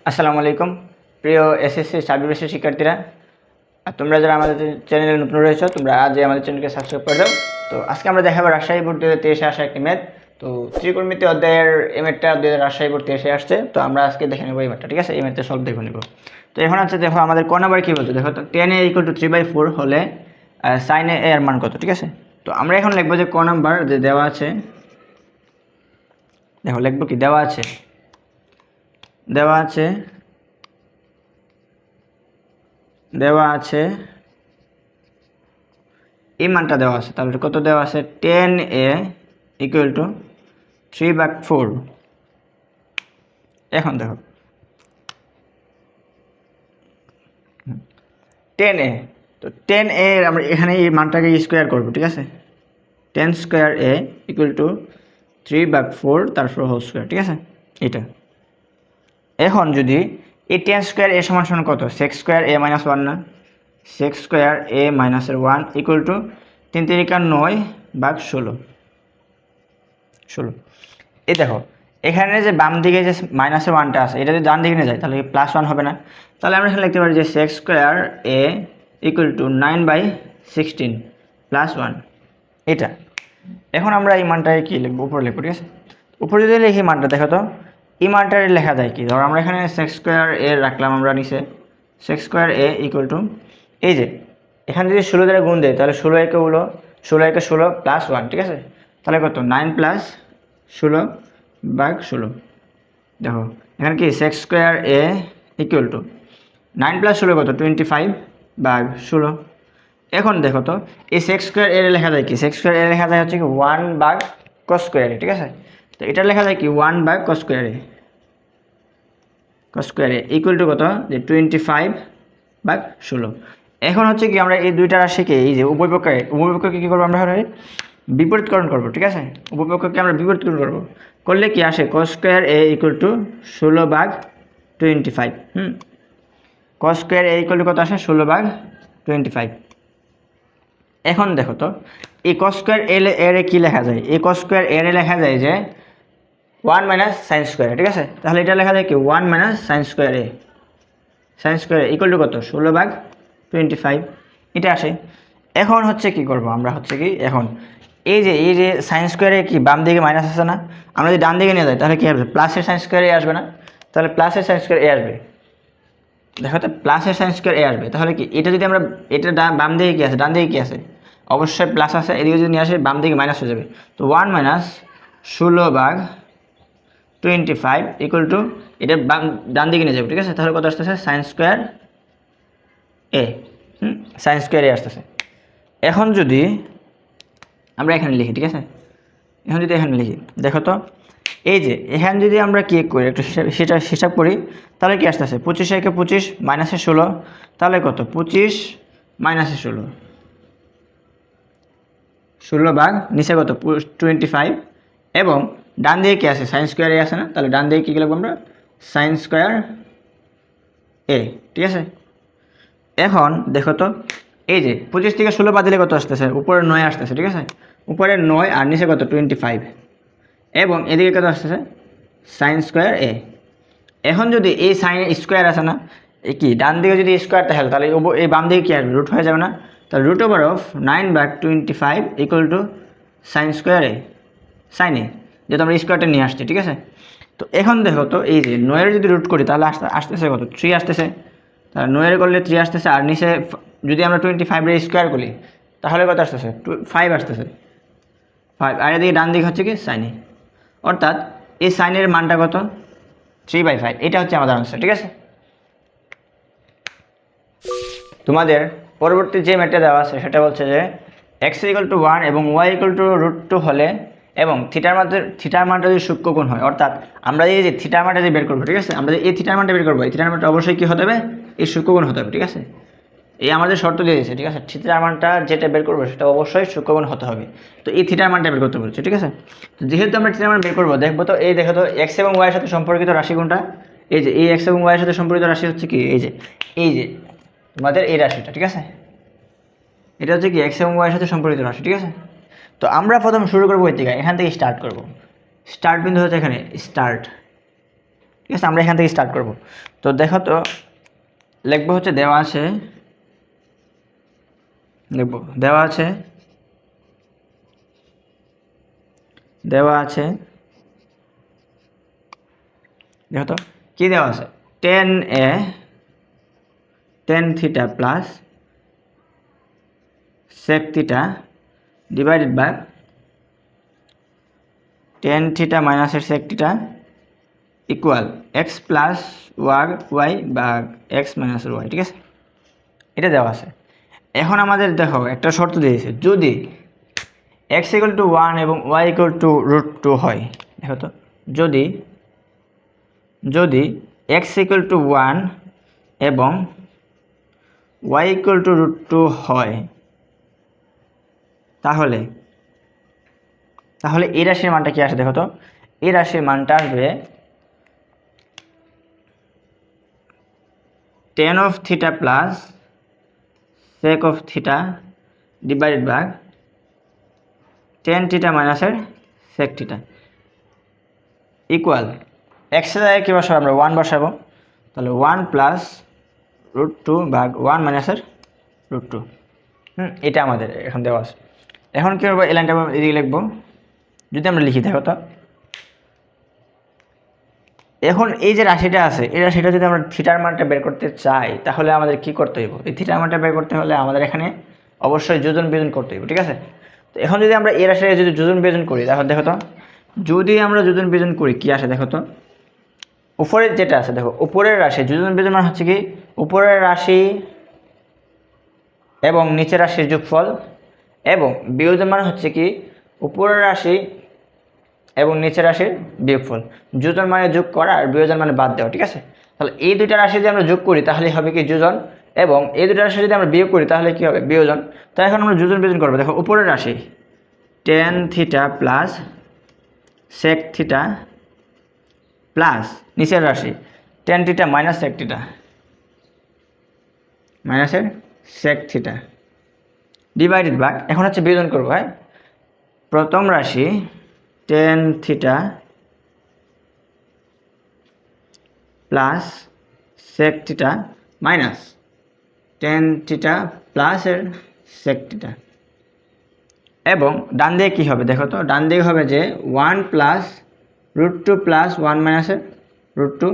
আসসালামু আলাইকুম প্রিয় এসএসসি সাবজেক্টের শিক্ষার্থীরা, তোমরা যারা আমাদের চ্যানেলে নতুন রয়েছো তোমরা আজই আমাদের চ্যানেলকে সাবস্ক্রাইব করে দাও। তো আজকে আমরা দেখাবো রাজশাহী বোর্ড 2023 আসা একটি ম্যাথ। তো ত্রিকোণমিতি অধ্যায়ের এই ম্যাথটা রাজশাহী বোর্ড থেকে আসছে। তো আমরা আজকে দেখে নেবো এই ম্যাথটা, ঠিক আছে? এই ম্যাথটা সলভ দেখে নেবো। তো এখন আছে দেখো আমাদের ক নাম্বার কী বলতো, দেখো তো tan a = 3/4 হলে sin a এর মান কত, ঠিক আছে? তো আমরা এখন লিখবো যে ক নাম্বার যে দেওয়া আছে, দেখো লিখবো কি দেওয়া আছে এই মানটা দেওয়া আছে। তাহলে কত দেওয়া আছে? tan a = 3/4। এখন দেখো tan a, তো tan a আমরা এখানে এই মানটাকে স্কোয়ার করব, ঠিক আছে? tan স্কোয়ার a = 3/4 তারপর হোল স্কোয়ার, ঠিক আছে? এটা এখন যদি এই tan স্কোয়ার a সমান কত? sec স্কোয়ার a - 1 না? sec square a - 1 = 3 × 9/16। এই দেখো এখানে যে বাম দিকে যে -1টা আছে, এটা যদি ডান দিকে নিয়ে যায় তাহলে +1 হবে না? তাহলে আমরা এখানে লিখতে পারি যে sec স্কোয়ার a = 9/16 +1, এটা। এখন আমরা এই মানটাকে কি লিখবো? উপরে লিখবো, ঠিক আছে? উপরে যদি লিখি মানটা, দেখো তো এই মানটা লেখা যায় কি? ধরো আমরা এখানে sec স্কোয়ার a রাখলাম, আমরা নিচে sec স্কোয়ার a = এই যে এখানে যদি 16 দ্বারা গুণ দেয় তাহলে 16 একে 16 +1, ঠিক আছে? তাহলে কত? 9 + 16/16। দেখো এখানে কি sec স্কোয়ার a = 9 + 16 কত? 25/16। এখন দেখো তো এই sec স্কোয়ার a লেখা যায় কি? sec স্কোয়ার a লেখা যায় হচ্ছে কি 1/cos স্কোয়ার a, ঠিক আছে? তো এটা লেখা যায় কি 1/cos স্কোয়ার a = কত? যে 25/16। এখন হচ্ছে কি আমরা এই দুইটা রাশিকে এই যে উভয়পক্ষকে কি করবো? আমরা বিপরীতকরণ করব, ঠিক আছে? উভয়পক্ষকে আমরা বিপরীতকরণ করব, করলে কি আসে? cos square a = 16/25। cos square a = কত আসে? 16/25। এখন দেখো তো এই cos স্কোয়ার এর কি লেখা যায়? এই cos স্কোয়ার এর লেখা যায় যে 1 - sin স্কোয়ার, ঠিক আছে? তাহলে এটা লেখা যায় কি 1 - sin স্কোয়ার a = কত? 16/25, এটা আসে। এখন হচ্ছে কি করব আমরা? হচ্ছে কি এখন এই যে sin স্কোয়ারে কি বাম দিকে মাইনাস আছে না? আমরা যদি ডান দিকে নিয়ে যাই তাহলে কি হবে? প্লাসের sin স্কোয়ার a আসবে না? তাহলে প্লাসের sin স্কোয়ার a আসবে। দেখো তো প্লাসের sin স্কোয়ার a আসবে। তাহলে কি এটা যদি আমরা এটা বাম দিকে কি আছে, ডান দিকে কি আছে? অবশ্যই প্লাস আছে। এদিকে যদি নিয়ে আসে বাম দিকে মাইনাস হয়ে যাবে। তো 1 - 16/25 = এটা ডান দিকে নিয়ে যাবে, ঠিক আছে? তাহলে কত আসতেছে? sin square a, sin square a আসতেছে। এখন যদি আমরা এখানে লিখি, ঠিক আছে? এখন যদি এখানে লিখি, দেখো তো এই যে এখানে যদি আমরা কি করি একটু সেটা হিসাব করি, তাহলে কি আসতেছে? 25 একে 25 -16, তাহলে কত? 25 - 16, 16 ভাগ নিচে কত? 25। এবং ডান দিকে কি আছে? সাইন স্কোয়ার এ আছে না? তাহলে ডান দিকে কী লিখবো আমরা? সাইন স্কোয়ার এ, ঠিক আছে? এখন দেখো তো এই যে 25 থেকে 16 বাদ দিলে কত আসতেছে? উপরে 9 আসতেছে, ঠিক আছে? উপরে 9 আর নিচে কত? 25। এবং এদিকে কত আসতেছে? সাইন স্কোয়ার এ। এখন যদি এই সাইন স্কোয়ার আছে না, এই কি ডান দিকে যদি স্কোয়ার থাকে তাহলে এই বাম দিকে কি আসবে? রুট হয়ে যাবে না? তাহলে √9/25 = সাইন স্কোয়ার এ, সাইন এ, যেহেতু আমরা স্কোয়ারটা নিয়ে আসছি, ঠিক আছে? তো এখন দেখো তো এই যে 9 যদি রুট করি তাহলে আসতেছে কত? 3 আসতেছে। তাহলে 9 করলে 3 আসতেছে, আর নিচে যদি আমরা 25 স্কোয়ার করি তাহলে কত আসতেছে? 5 আসতেছে, 5। আর এদিকে ডান দিকে হচ্ছে কি সাইন এ, অর্থাৎ এই সাইনের মানটা কত? 3/5। এটা হচ্ছে আমাদের আনসার, ঠিক আছে? তোমাদের পরবর্তী যে ম্যাথটা দেওয়া আছে সেটা বলছে যে x = 1 এবং y = √2 হলে এবং থিটার মানটা যদি সূক্ষ্মকোণ হয়, অর্থাৎ আমরা এই যে থিটার মানটা যে বের করবো, ঠিক আছে? আমরা এই থিটার মানটা বের করবো, এই থিটার মানটা অবশ্যই কি হতে হবে? এই সূক্ষ্মকোণ হতে হবে, ঠিক আছে? এই আমাদের শর্ত দিয়ে দিয়েছে, ঠিক আছে? থিটার মানটা যেটা বের করবো সেটা অবশ্যই সূক্ষ্মকোণ হতে হবে। তো এই থিটার মানটা বের করতে বলছে, ঠিক আছে? তো যেহেতু আমরা থিটার মান বের করবো, দেখবো তো এই দেখো তো x এবং y এর সাথে সম্পর্কিত রাশি কোনটা? এই যে এই x এবং y এর সাথে সম্পর্কিত রাশি হচ্ছে কি এই যে তোমাদের এই রাশিটা, ঠিক আছে? এটা হচ্ছে কি x এবং y এর সাথে সম্পর্কিত রাশি, ঠিক আছে? তো আমরা প্রথম শুরু করবো এখান থেকে স্টার্ট করব। স্টার্ট বিন্দু হচ্ছে এখানে স্টার্ট, ঠিক আছে, আমরা এখান থেকে স্টার্ট করব। তো দেখো তো লিখবো হচ্ছে দেওয়া আছে, লিখবো দেওয়া আছে দেখো তো কি দেওয়া আছে, tan theta plus sec theta divided by tan theta মাইনাসের sec theta equal x plus y বা এক্স মাইনাসের ওয়াই। ঠিক আছে, এটা দেওয়া আছে। এখন আমাদের দেখো একটা শর্ত দিয়েছে, যদি x ইকুয়াল টু 1 এবং y ইকুয়াল টু √2 হয়। দেখো তো যদি x ইকুয়াল টু 1 এবং y ইকুয়াল টু √2 হয়, তাহলে এই রাশির মানটা কি আসে দেখো তো, এই রাশির মানটা আসবে tan of theta plus sec of theta divided by tan theta মাইনাসের sec থিটা ইকুয়াল এক্স এর জায়গায় কী বসাবো আমরা, 1 বসাবো। তাহলে 1 প্লাস √2 ভাগ 1 মাইনাসের √2। এটা আমাদের এখন দেওয়া আছে। এখন কী করবো, এই লাইনটা এদিকে লিখবো। যদি আমরা লিখি দেখো তো, এখন এই যে রাশিটা আছে, এই রাশিটা যদি আমরা থিটার মানটা বের করতে চাই, তাহলে আমাদের কি করতে হইব, এই থিটার মানটা বের করতে হলে আমাদের এখানে অবশ্যই যোজন বিয়োজন করতে হইব। ঠিক আছে, তো এখন যদি আমরা এই রাশিটা যদি যোজন বিয়োজন করি, তাহলে দেখো তো, যদি আমরা যোজন বিয়োজন করি কি আসে দেখো তো, উপরের যেটা আছে দেখো, উপরের রাশি যোজন বিয়োজন মানে হচ্ছে কি, উপরের রাশি এবং নিচের রাশির যোগফল, এবং বিয়োজন মানে হচ্ছে কি, উপরের রাশি এবং নিচের রাশির বিয়োগফল। যোজন মানে যোগ করা আর বিয়োজন মানে বাদ দেওয়া। ঠিক আছে, তাহলে এই দুইটা রাশি যদি আমরা যোগ করি তাহলে হবে কি যোজন, এবং এই দুইটা রাশি যদি আমরা বিয়োগ করি তাহলে কি হবে বিয়োজন। তাই এখন আমরা যোজন বিয়োজন করবো। দেখো উপরের রাশি tan theta plus sec theta plus নিচের রাশি tan theta minus sec theta মাইনাসের sec থিটা ডিভাইডেড বাই, এখন হচ্ছে বিয়োজন করবো। হ্যাঁ, প্রথম রাশি tan theta plus sec theta minus tan theta প্লাসের sec থিটা, এবং ডান দিকে কী হবে দেখো তো, ডান দিকে হবে যে 1 প্লাস √2 প্লাস 1 মাইনাসের √2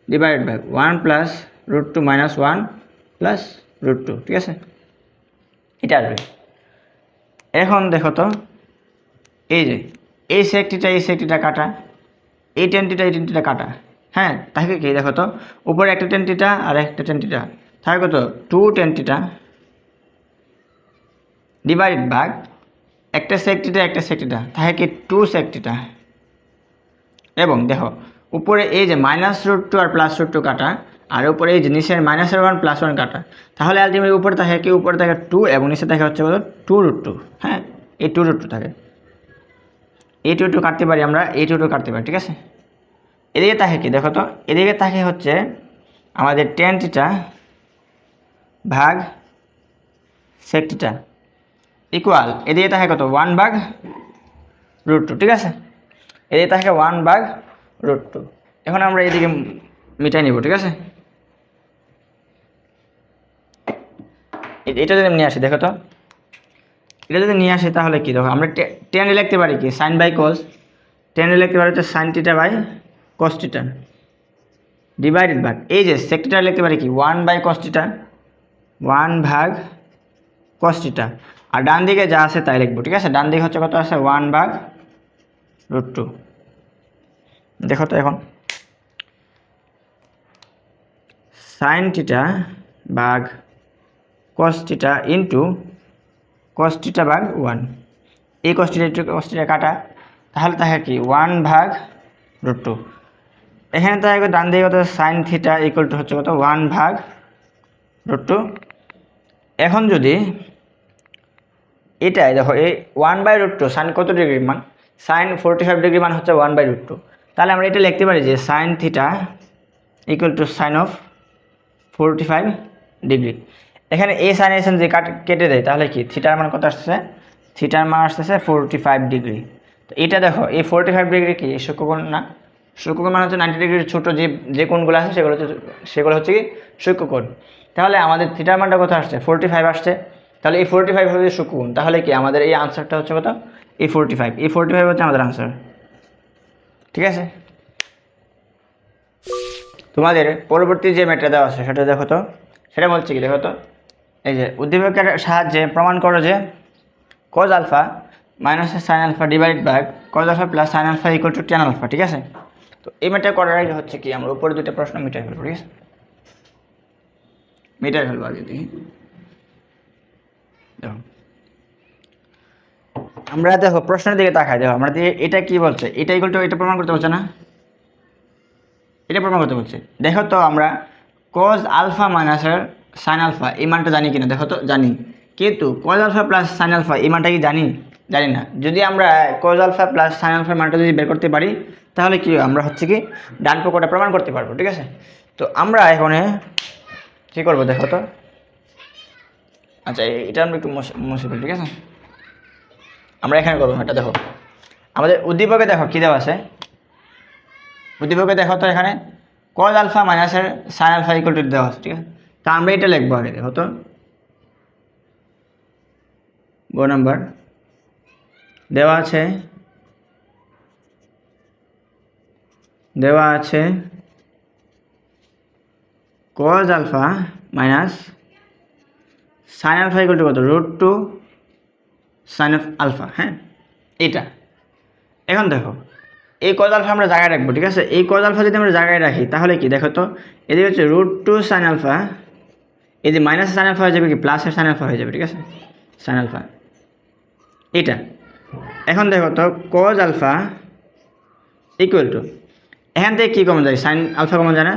divided by 1 plus √2 minus 1 plus √2। ঠিক আছে, এটা আসবে। এখন দেখো তো, এই যে এই sec থিটা কাটা, এই tan থিটা কাটা। হ্যাঁ, তাকে কি দেখো তো, উপরে একটা tan থিটা আর একটা tan থিটা থাকে কত, 2 tan থিটা ডিভাইডেড বাই একটা sec থিটা থাকে কি 2 sec থিটা। এবং দেখো উপরে এই যে মাইনাস √2 আর প্লাস √2 কাটা, আর উপরে এই যে নিচের মাইনাসের 1 প্লাস 1 কাটা, তাহলে আলটিমেটলি উপরে থাকে কি, উপরে থাকে 2 এবং নিচে থাকে হচ্ছে কত 2√2। হ্যাঁ, এই 2√2 থাকে, এই 2 কাটতে পারি আমরা, এই 2 কাটতে পারি। ঠিক আছে, এদিকে থাকে কি দেখো তো, এদিকে থাকে হচ্ছে আমাদের tan থিটা ভাগ sec থিটা ইকুয়াল, এদিকে থাকে কত 1 ভাগ √2। ঠিক আছে, এদিকে থাকে 1 ভাগ √2। এখন আমরা এদিকে মিটাই নিব। ঠিক আছে, এটা যদি নিয়ে আসি দেখো তো, এটা যদি নিয়ে আসি তাহলে কি দেখো, আমরা tan লিখতে পারি কি sin বাই cos, tan লিখতে পারি হচ্ছে sin theta by cos theta divided by এই যে sec থিটা লিখতে পারি কি 1 বাই cos থিটা, 1 ভাগ cos থিটা, আর ডান দিকে যা আছে তাই লিখবো। ঠিক আছে, ডান দিকে হচ্ছে কত আছে 1 ভাগ √2। দেখো তো এখন sin থিটা ভাগ cos theta into cos theta ভাগ 1, এই cos থিটা কাটা, তাহলে থাকে কি 1 ভাগ √2। এখানে থাকে ডান দিকে কত sin থিটা ইকুয়াল টু হচ্ছে কত 1 ভাগ √2। এখন যদি এটাই দেখো, এই 1 বাই √2 সাইন কত ডিগ্রি মান, সাইন 45 ডিগ্রি মান হচ্ছে 1 বাই √2। তাহলে আমরা এটা লিখতে পারি যে sine theta equal to sine of 45 degree. এখানে এই সাইন এসেন যে কেটে দেয়, তাহলে কি থিটার মান কত আসছে, থিটার মান আসতেছে 45 ডিগ্রি। তো এটা দেখো, এই 45 ডিগ্রি কি সূক্ষ্মকোণ না, সূক্ষ্মকোণ মানে হচ্ছে 90 ডিগ্রির ছোট যে কোণগুলো আছে সেগুলো হচ্ছে কি সূক্ষ্মকোণ। তাহলে আমাদের থিটার মানটা কত আসছে 45 আসছে। তাহলে এই 45 হবে সূক্ষ্মকোণ, তাহলে কি আমাদের এই আনসারটা হচ্ছে কত এই 45, এই 45 হচ্ছে আমাদের আনসার। ঠিক আছে, তোমাদের পরবর্তী যে ম্যাটটা দেওয়া আছে সেটা দেখো তো, সেটা বলছে কি দেখো তো, এই যে উদ্দীপকের সাহায্যে প্রমাণ করো যে cos alpha minus sine alpha divide by cos alpha plus sine alpha equal to tan alpha. ঠিক আছে, তো এই ম্যাটটা করার আগে হচ্ছে কি আমরা উপরে দুটো প্রশ্ন মিটাই ফেলবো। ঠিক আছে, মিটাই ফেলবো আগে দেখি। দেখো আমরা দেখো প্রশ্নের দিকে তাকাই, দেখো আমরা এটা কি বলছে, এটা ইকুয়াল টু এটা প্রমাণ করতে বলছে না, এটা প্রমাণ করতে বলছে। দেখো তো আমরা cos আলফা মাইনাসের সাইন আলফা এই মানটা জানি কিনা, দেখো তো জানি, কিন্তু cos alpha plus sine alpha এই মানটা কি জানি, জানি না। যদি আমরা cos আলফা প্লাস সাইন আলফার মানটা যদি বের করতে পারি তাহলে কি আমরা হচ্ছে কি ডান পক্ষটা প্রমাণ করতে পারবো। ঠিক আছে, তো আমরা এখানে কী করবো দেখো তো, আচ্ছা এটা আমরা একটু মুছে ফেলি। ঠিক আছে, আমরা এখানে করবো এটা। দেখো আমাদের উদ্দীপকে দেখো কী দেওয়া আছে, উদ্দীপকে দেখো তো এখানে cos আলফা মাইনাসের সাইন আলফা ইকুয়াল টু দেওয়া আছে। ঠিক আছে, তা আমরা এটা লিখবো আগে। দেখো তো গ নাম্বার দেওয়া আছে cos alpha minus sine alpha equal to কত √2 সাইন অফ আলফা। হ্যাঁ, এটা এখন দেখো এই cos আলফা আমরা জায়গায় রাখবো। ঠিক আছে, এই cos আলফা যদি আমরা জায়গায় রাখি তাহলে কি দেখো তো, এদিকে হচ্ছে √2 সাইন আলফা, এই যে মাইনাস সাইন আলফা হয়ে যাবে কি প্লাসের সাইন আলফা হয়ে যাবে। ঠিক আছে, সাইন আলফা এটা। এখন দেখো তো cos আলফা ইকুয়াল টু, এখান থেকে কী কমন যায়, সাইন আলফা কমন যায় না।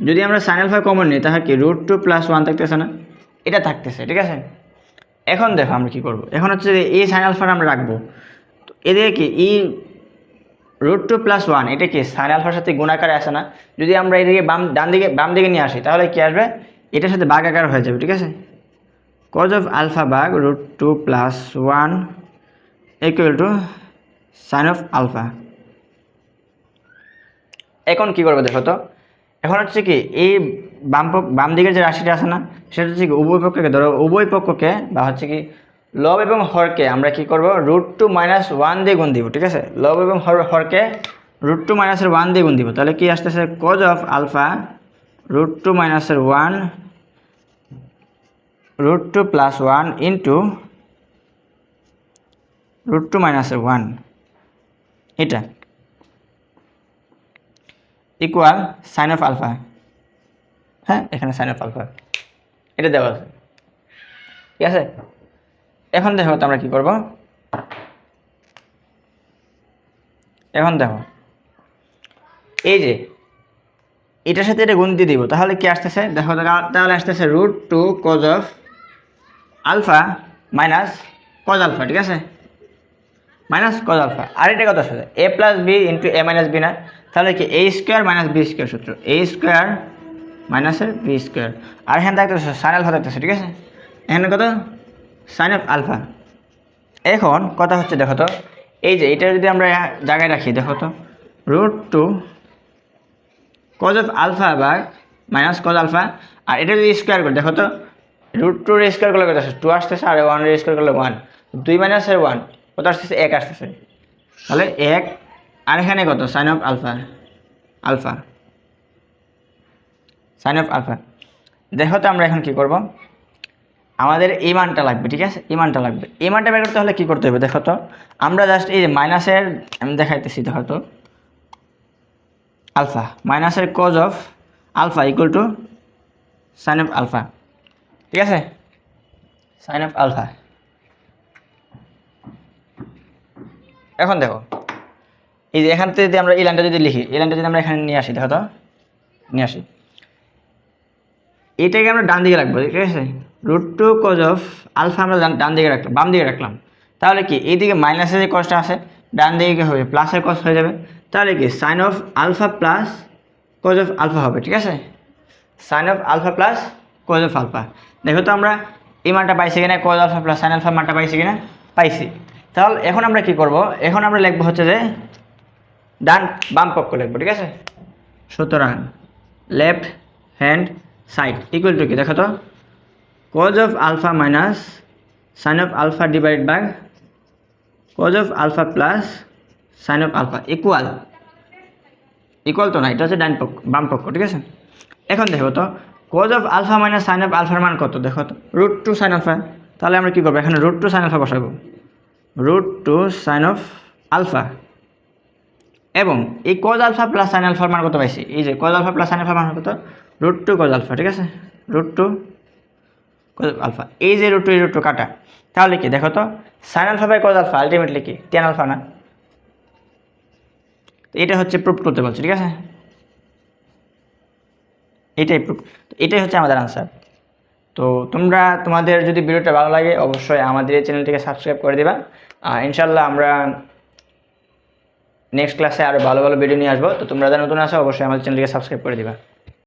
যদি আমরা সাইন আলফা কমন নিই তাহলে কি √2 + 1 থাকতেছে না, এটা থাকতেছে। ঠিক আছে, এখন দেখো আমরা কী করবো, এখন হচ্ছে এই সাইন আলফাটা আমরা রাখবো। তো এদিকে কি এই √2 + 1 এটা কি সাইন আলফার সাথে গুণাকারে আসে না। যদি আমরা এদিকে বাম দিকে নিয়ে আসি তাহলে কি আসবে, এটার সাথে ভাগ আকার হয়ে যাবে। ঠিক আছে, cos অফ আলফা ভাগ √2 + 1 equal to sine of alpha. এখন কি করবে দেখো তো, এখন হচ্ছে কি এই বাম দিকের যে রাশিটা আছে না, সেটা হচ্ছে কি উভয় পক্ষকে ধরো, উভয় পক্ষকে বা হচ্ছে কি লব এবং হরকে আমরা কি করব √2 - 1 দিয়ে গুণ দিব। ঠিক আছে, লব এবং হরকে √2 - 1 দিয়ে গুণ দিব। তাহলে কি আসতেছে cos অফ আলফা √2 - 1 √2 + 1 ইন্টু √2 - 1 এটা ইকুয়াল সাইন অফ আলফা। হ্যাঁ, এখানে সাইন অফ আলফা এটা দেওয়া আছে। ঠিক আছে, এখন দেখো তো আমরা কি করব, এখন দেখো এই যে এটার সাথে এটা গুণ দিয়ে দিব, তাহলে কি আসতেছে দেখো, তাহলে আসতেছে √2 cos of alpha minus cos alpha. ঠিক আছে, মাইনাস cos আলফা। আর এটা কত আসছে a + b into a - b না, তাহলে কি a² - b² সূত্র, a² - b²। আর এখানে থাকতেছে সাইন আলফা থাকতেছে। ঠিক আছে, এখানে কত সাইন অফ আলফা। এখন কথা হচ্ছে দেখো তো, এই যে এটা যদি আমরা জায়গায় রাখি দেখো তো √2 cos অফ আলফা ভাগ মাইনাস cos আলফা, আর এটা যদি স্কোয়ার করি দেখো তো √2 এর স্কোয়ার করলে কত আসছে 2 আসতেছে, আর 1 এর স্কোয়ার করলে 1, 2 - 1 কত আসতেছে 1 আসতেছে। তাহলে 1, আর এখানে কত sine of alpha sine of alpha. দেখো তো আমরা এখন কি করব, আমাদের এই মানটা লাগবে। ঠিক আছে, এই মানটা লাগবে। এই মানটা বের করতে হলে কী করতে হবে দেখো তো, আমরা জাস্ট এই যে মাইনাসের আমি দেখাইতেছি দেখো তো, আলফা মাইনাসের cos of alpha equal to sine of alpha. ঠিক আছে, সাইন অফ আলফা। এখন দেখো এই যে এখান থেকে যদি আমরা এই লাইনটা যদি লিখি, এই লাইনটা যদি আমরা এখানে নিয়ে আসি দেখো তো, নিয়ে আসি, এটাকে আমরা ডান দিকে রাখবো। ঠিক আছে, √2 cos অফ আলফা আমরা ডান দিকে রাখলাম, বাম দিকে রাখলাম। তাহলে কি এইদিকে মাইনাসের যে কসটা আছে ডান দিকে কি হবে প্লাসের কস হয়ে যাবে। তাহলে কি sine of alpha plus cos of alpha হবে। ঠিক আছে, sine of alpha plus cos of alpha. দেখো তো আমরা এই মানটা পাইছি কিনা, cos alpha plus sine alpha মানটা পাইছি কিনা, পাইছি। তাহলে এখন আমরা কি করব, এখন আমরা লিখবো হচ্ছে যে বাম পক্ষ লিখবো, ঠিক আছে। সুতরাং left hand side equal to কি দেখো তো, cos of alpha minus sin of alpha divided by cos of alpha plus sin of alpha equal তো না, এটা হচ্ছে বাম পক্ষ, ঠিক আছে। এখন দেখো তো cos of alpha minus sin of alpha মান কত দেখো তো, √2 sin alpha। তাহলে আমরা কি করবো, এখানে √2 sin alpha বসাবো, √2 sin of alpha। এবং এই cos alpha plus sin alpha মান কত পাইছি, এই যে cos alpha plus sin alpha মান কত, √2 cos alpha, ঠিক আছে, √2 cos alpha। এই যে √2 কাটা, তাহলে কি দেখো তো sin alpha বাই cos alpha আলটিমেটলি কি tan alpha না। এটা হচ্ছে প্রুফ করতে বলছি, ঠিক আছে, এটাই প্রুফ। এটাই হচ্ছে আমাদের আনসার। তো তোমাদের যদি ভিডিওটা ভালো লাগে অবশ্যই আমাদের এই চ্যানেলটিকে সাবস্ক্রাইব করে দিবা। ইনশাল্লাহ আমরা নেক্সট ক্লাসে আরও ভালো ভালো ভিডিও নিয়ে আসবো। তো তোমরা যারা নতুন আসো অবশ্যই আমাদের চ্যানেলটিকে সাবস্ক্রাইব করে দিবা।